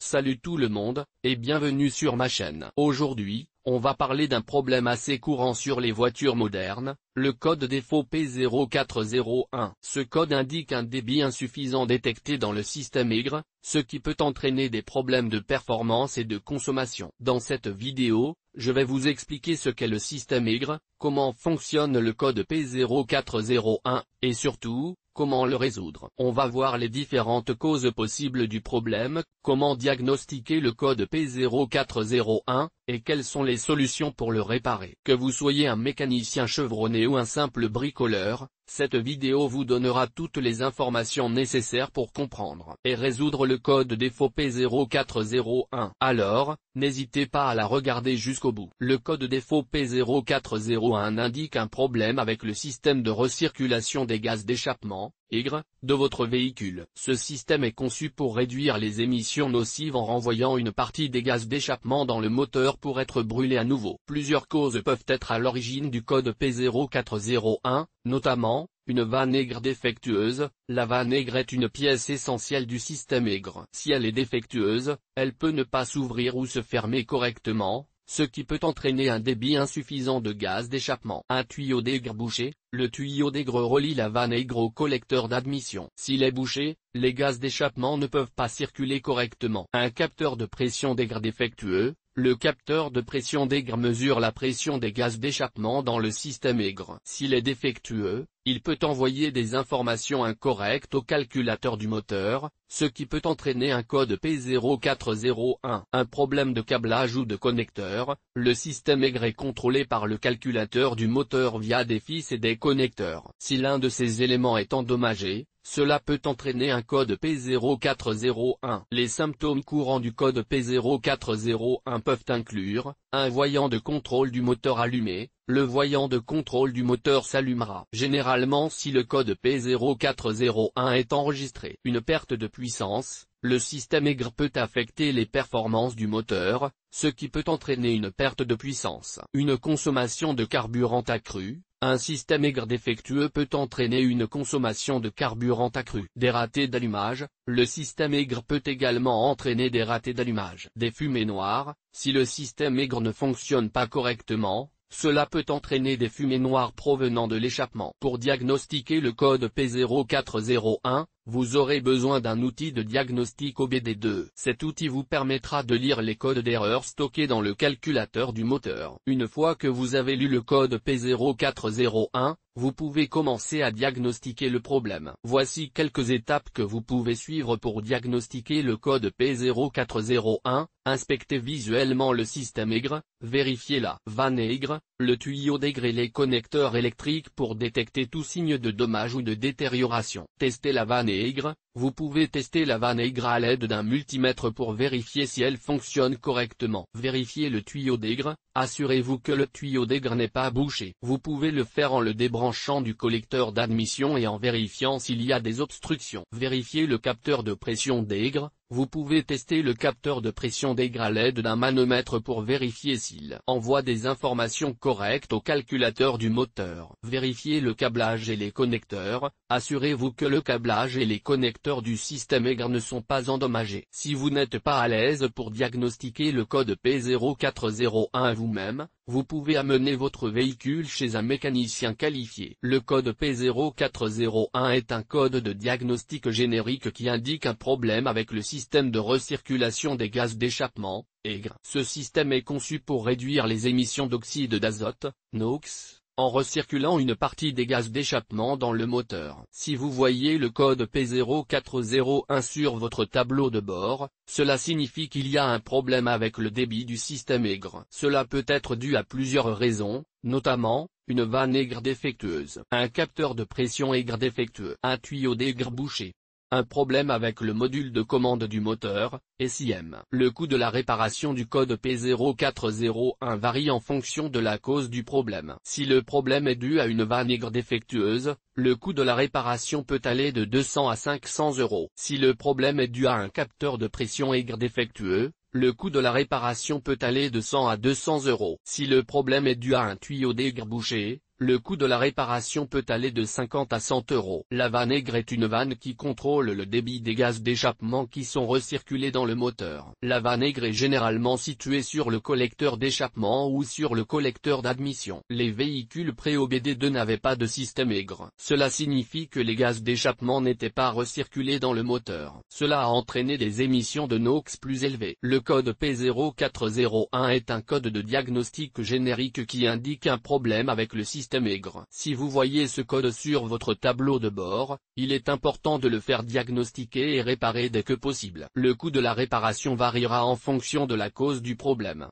Salut tout le monde, et bienvenue sur ma chaîne. Aujourd'hui, on va parler d'un problème assez courant sur les voitures modernes, le code défaut P0401. Ce code indique un débit insuffisant détecté dans le système aigre, ce qui peut entraîner des problèmes de performance et de consommation. Dans cette vidéo, je vais vous expliquer ce qu'est le système aigre, comment fonctionne le code P0401, et surtout, comment le résoudre. On va voir les différentes causes possibles du problème, comment diagnostiquer le code P0401, et quelles sont les solutions pour le réparer. Que vous soyez un mécanicien chevronné ou un simple bricoleur, cette vidéo vous donnera toutes les informations nécessaires pour comprendre et résoudre le code défaut P0401. Alors, n'hésitez pas à la regarder jusqu'au bout. Le code défaut P0401 indique un problème avec le système de recirculation des gaz d'échappement, aigre, de votre véhicule. Ce système est conçu pour réduire les émissions nocives en renvoyant une partie des gaz d'échappement dans le moteur pour être brûlé à nouveau. Plusieurs causes peuvent être à l'origine du code P0401, notamment, une vanne aigre défectueuse. La vanne aigre est une pièce essentielle du système aigre. Si elle est défectueuse, elle peut ne pas s'ouvrir ou se fermer correctement, ce qui peut entraîner un débit insuffisant de gaz d'échappement. Un tuyau d'aigre bouché, le tuyau d'aigre relie la vanne aigre au collecteur d'admission. S'il est bouché, les gaz d'échappement ne peuvent pas circuler correctement. Un capteur de pression d'aigre défectueux, le capteur de pression d'aigre mesure la pression des gaz d'échappement dans le système aigre. S'il est défectueux, il peut envoyer des informations incorrectes au calculateur du moteur, ce qui peut entraîner un code P0401. Un problème de câblage ou de connecteur, le système aigre est contrôlé par le calculateur du moteur via des fils et des connecteurs. Si l'un de ces éléments est endommagé, cela peut entraîner un code P0401. Les symptômes courants du code P0401 peuvent inclure, un voyant de contrôle du moteur allumé, le voyant de contrôle du moteur s'allumera généralement si le code P0401 est enregistré. Une perte de puissance, le système aigre peut affecter les performances du moteur, ce qui peut entraîner une perte de puissance. Une consommation de carburant accrue. Un système aigre défectueux peut entraîner une consommation de carburant accrue. Des ratés d'allumage, le système aigre peut également entraîner des ratés d'allumage. Des fumées noires, si le système aigre ne fonctionne pas correctement, cela peut entraîner des fumées noires provenant de l'échappement. Pour diagnostiquer le code P0401, vous aurez besoin d'un outil de diagnostic OBD2. Cet outil vous permettra de lire les codes d'erreur stockés dans le calculateur du moteur. Une fois que vous avez lu le code P0401, vous pouvez commencer à diagnostiquer le problème. Voici quelques étapes que vous pouvez suivre pour diagnostiquer le code P0401. Inspectez visuellement le système aigre, vérifiez la vanne aigre, le tuyau d'aigre et les connecteurs électriques pour détecter tout signe de dommage ou de détérioration. Testez la vanne aigre. Vous pouvez tester la vanne aigre à l'aide d'un multimètre pour vérifier si elle fonctionne correctement. Vérifiez le tuyau d'aigre, assurez-vous que le tuyau d'aigre n'est pas bouché. Vous pouvez le faire en le débranchant du collecteur d'admission et en vérifiant s'il y a des obstructions. Vérifiez le capteur de pression d'aigre. Vous pouvez tester le capteur de pression d'aigre à l'aide d'un manomètre pour vérifier s'il envoie des informations correctes au calculateur du moteur. Vérifiez le câblage et les connecteurs, assurez-vous que le câblage et les connecteurs du système aigre ne sont pas endommagés. Si vous n'êtes pas à l'aise pour diagnostiquer le code P0401 vous-même, vous pouvez amener votre véhicule chez un mécanicien qualifié. Le code P0401 est un code de diagnostic générique qui indique un problème avec le système de recirculation des gaz d'échappement, aigre. Ce système est conçu pour réduire les émissions d'oxyde d'azote, NOx, en recirculant une partie des gaz d'échappement dans le moteur. Si vous voyez le code P0401 sur votre tableau de bord, cela signifie qu'il y a un problème avec le débit du système aigre. Cela peut être dû à plusieurs raisons, notamment, une vanne aigre défectueuse, un capteur de pression aigre défectueux, un tuyau d'aigre bouché, un problème avec le module de commande du moteur, SIM. Le coût de la réparation du code P0401 varie en fonction de la cause du problème. Si le problème est dû à une vanne aigre défectueuse, le coût de la réparation peut aller de 200 à 500 €. Si le problème est dû à un capteur de pression aigre défectueux, le coût de la réparation peut aller de 100 à 200 €. Si le problème est dû à un tuyau d'aigre bouché, Le coût de la réparation peut aller de 50 à 100 €. La vanne aigre est une vanne qui contrôle le débit des gaz d'échappement qui sont recirculés dans le moteur. La vanne aigre est généralement située sur le collecteur d'échappement ou sur le collecteur d'admission. Les véhicules pré-OBD2 n'avaient pas de système aigre. Cela signifie que les gaz d'échappement n'étaient pas recirculés dans le moteur. Cela a entraîné des émissions de NOx plus élevées. Le code P0401 est un code de diagnostic générique qui indique un problème avec le système aigre. Si vous voyez ce code sur votre tableau de bord, il est important de le faire diagnostiquer et réparer dès que possible. Le coût de la réparation variera en fonction de la cause du problème.